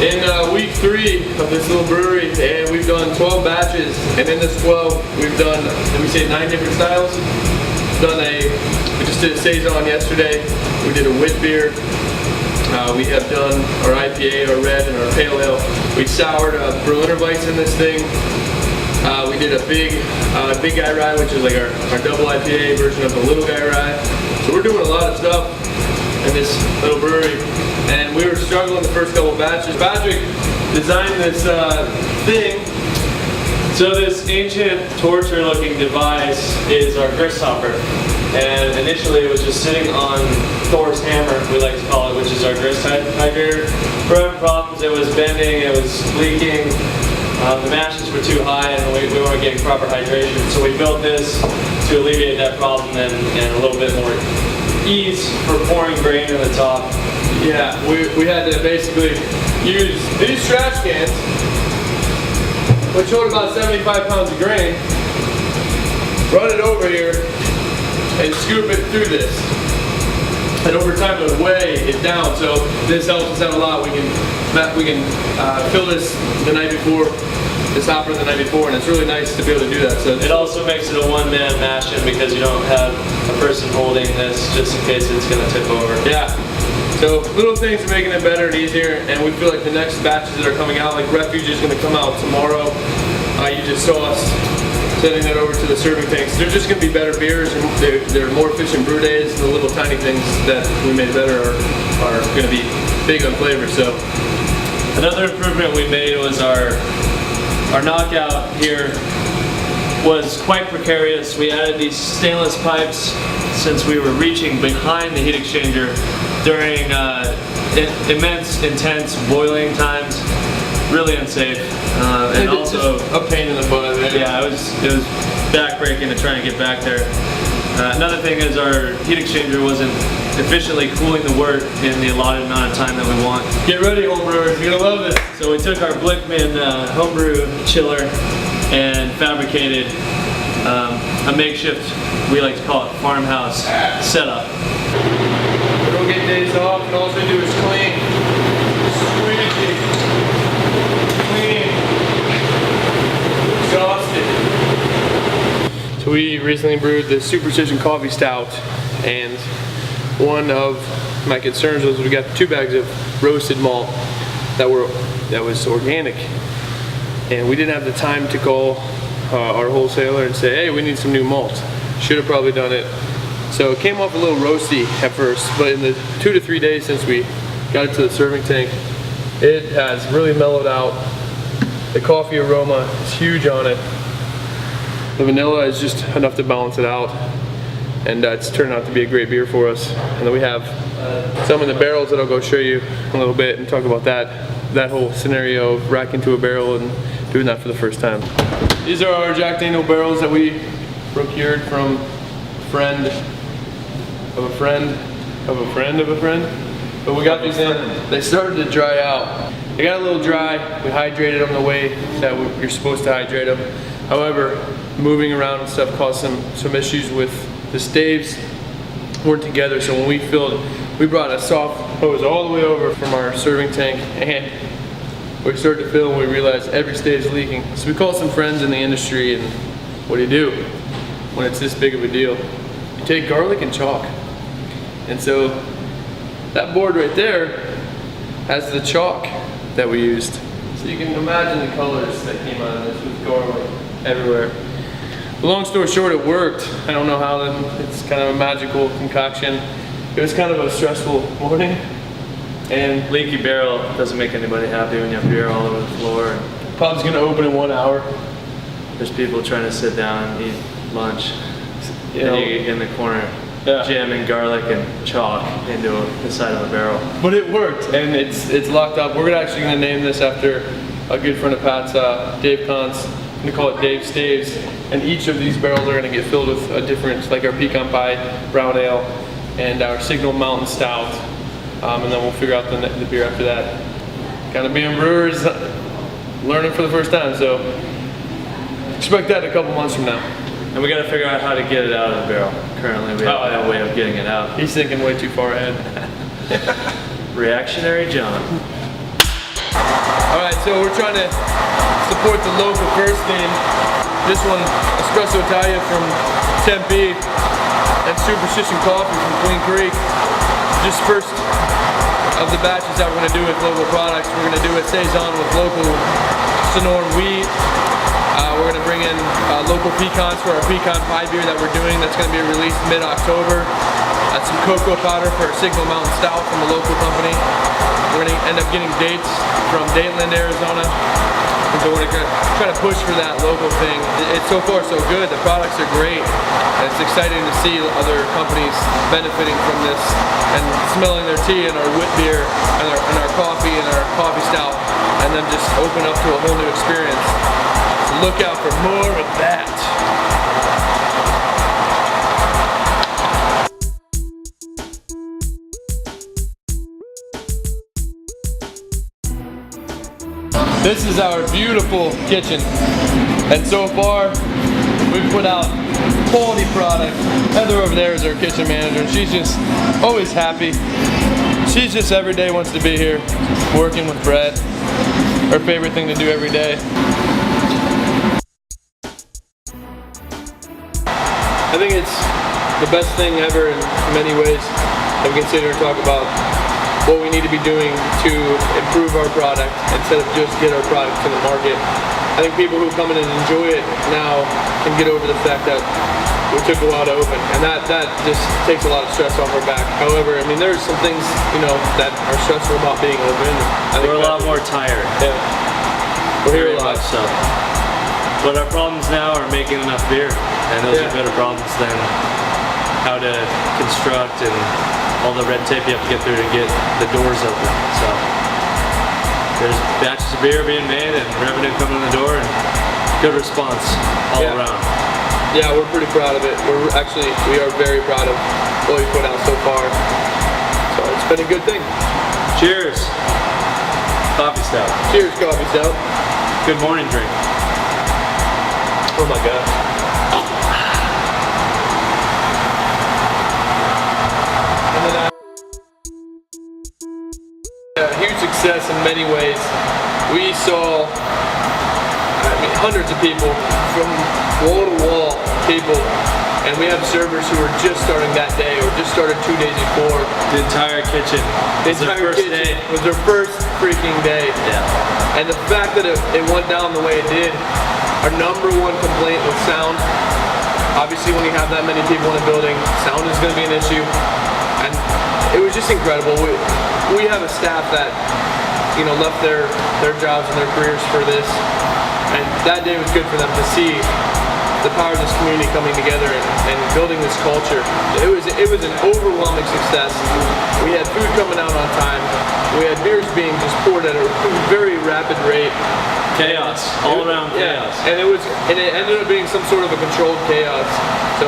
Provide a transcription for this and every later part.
in week 3 of this little brewery, and we've done 12 batches, and in this 12 we've done, did we say 9 different styles? We just did a Saison yesterday, we did a wit beer, we have done our IPA, our red, and our pale ale. We soured Berliner Weiss in this thing. We did a big guy rye, which is like our double IPA version of the little guy rye. So we're doing a lot of stuff in this little brewery, and we were struggling the first couple batches. Patrick designed this thing. So this ancient torture-looking device is our grist hopper, and initially it was just sitting on Thor's hammer, we like to call it, which is our grist hydrator. For having problems, it was bending, it was leaking, the mashes were too high, and we weren't getting proper hydration. So we built this to alleviate that problem and a little bit more ease for pouring grain in the top. Yeah, we had to basically use these trash cans, which hold about 75 pounds of grain, run it over here, and scoop it through this. And over time it'll weigh it down, so this helps us out a lot. We can fill this the night before, this hopper the night before, and it's really nice to be able to do that. So it also makes it a one-man mash-in because you don't have a person holding this just in case it's going to tip over. Yeah. So little things are making it better and easier, and we feel like the next batches that are coming out, like Refuge is going to come out tomorrow. You just saw us sending that over to the serving tanks. They're just going to be better beers, and they're more efficient brew days. The little tiny things that we made better are going to be big on flavor. So another improvement we made was our knockout here was quite precarious. We added these stainless pipes since we were reaching behind the heat exchanger during immense, intense boiling times. Really unsafe, and also a pain in the butt. Yeah, it was backbreaking to try and get back there. Another thing is our heat exchanger wasn't efficiently cooling the wort in the allotted amount of time that we want. Get ready, homebrewers, you're gonna love this. So we took our Blickman homebrew chiller and fabricated a makeshift, we like to call it farmhouse setup. We don't get days off, and all we do is clean. Squeegee. Clean. Exhausted. So we recently brewed the Superstition Coffee Stout, and one of my concerns was we got 2 bags of roasted malt that was organic, and we didn't have the time to call our wholesaler and say, hey, we need some new malt. Should have probably done it. So it came off a little roasty at first, but in the 2 to 3 days since we got it to the serving tank, it has really mellowed out. The coffee aroma is huge on it. The vanilla is just enough to balance it out, and it's turned out to be a great beer for us. And then we have some in the barrels that I'll go show you a little bit and talk about that whole scenario of racking to a barrel and doing that for the first time. These are our Jack Daniel barrels that we procured from a friend of a friend of a friend of a friend. But we got these in, they started to dry out. They got a little dry, we hydrated them the way that you're supposed to hydrate them. However, moving around and stuff caused some issues with the staves weren't together, so when we filled, we brought a soft hose all the way over from our serving tank, and we started to fill and we realized every stave's leaking. So we called some friends in the industry, and what do when it's this big of a deal? You take garlic and chalk. And so that board right there has the chalk that we used. So you can imagine the colors that came out of this with garlic everywhere. But long story short, it worked. I don't know how, it's kind of a magical concoction. It was kind of a stressful morning. And leaky barrel doesn't make anybody happy when you have beer all over the floor. And pub's gonna open in 1 hour. There's people trying to sit down and eat lunch. You know, in the corner, jamming garlic and chalk into the side of the barrel. But it worked, and it's locked up. We're actually gonna name this after a good friend of Pat's, Dave Cons. I'm gonna call it Dave Staves. And each of these barrels are gonna get filled with a different, like our Pecan Pie Brown Ale and our Signal Mountain Stout. And then we'll figure out the beer after that. Kind of being brewers, learning for the first time, so expect that a couple months from now. And we gotta figure out how to get it out of the barrel. Currently we have no way of getting it out. He's thinking way too far ahead. Reactionary John. Alright, so we're trying to support the local first theme. This one, Espresso Italia from Tempe and Superstition Coffee from Queen Creek. Just first of the batches that we're going to do with local products. We're going to do a Saison with local Sonoran wheat. We're going to bring in local pecans for our pecan pie beer that we're doing. That's going to be released mid-October. Some cocoa powder for our Signal Mountain Stout from a local company. We're going to end up getting dates from Dateland, Arizona. And so we're going to try to push for that local thing. It's so far so good. The products are great. And it's exciting to see other companies benefiting from this and smelling their tea and our wheat beer and our coffee and our coffee stout, and then just open up to a whole new experience. So look out for more of that. This is our beautiful kitchen, and so far we've put out quality product. Heather over there is our kitchen manager, and she's just always happy. She's just every day wants to be here, working with Brett. Her favorite thing to do every day. I think it's the best thing ever in many ways that we can sit here and talk about what we need to be doing to improve our product instead of just get our product to the market. I think people who come in and enjoy it now can get over the fact that we took a while to open, and that just takes a lot of stress off our back. However, I mean, there's some things, you know, that are stressful about being open. We're a lot more tired. Yeah. We're here a lot. So. But our problems now are making enough beer, and those are better problems than how to construct and all the red tape you have to get through to get the doors open. So there's batches of beer being made and revenue coming in the door, and good response all around. Yeah, we're pretty proud of it. We are very proud of what we put out so far. So it's been a good thing. Cheers. Coffee stout. Cheers, coffee stout. Good morning drink. Oh my gosh. A huge success in many ways. We saw, hundreds of people from wall to wall people, and we have servers who were just starting that day or just started 2 days before. The entire kitchen. The entire kitchen was their first freaking day. Yeah. And the fact that it went down the way it did, our number one complaint was sound. Obviously, when you have that many people in a building, sound is going to be an issue. And it was just incredible. We have a staff that, you know, left their jobs and their careers for this, and that day was good for them to see the power of this community coming together and building this culture. It was an overwhelming success. We had food coming out on time. We had beers being just poured at a very rapid rate. Chaos, all around chaos. And it ended up being some sort of a controlled chaos. So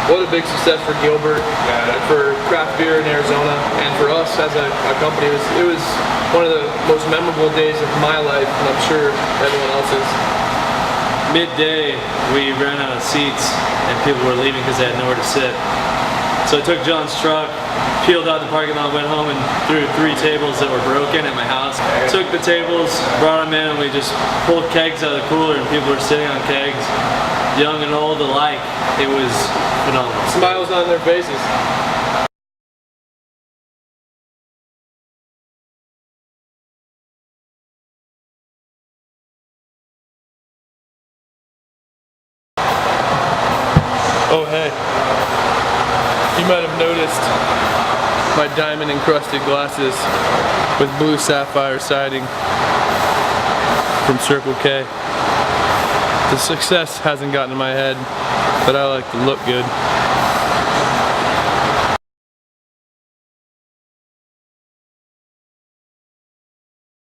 what a big success for Gilbert, for craft beer in Arizona, and for us as a company. It was one of the most memorable days of my life, and I'm sure everyone else's. Midday, we ran out of seats, and people were leaving because they had nowhere to sit. So I took John's truck, peeled out the parking lot, went home and threw 3 tables that were broken at my house. Took the tables, brought them in, and we just pulled kegs out of the cooler, and people were sitting on kegs, young and old alike. It was phenomenal. Smiles on their faces. Oh hey, you might have noticed my diamond encrusted glasses with blue sapphire siding from Circle K. The success hasn't gotten in my head, but I like to look good.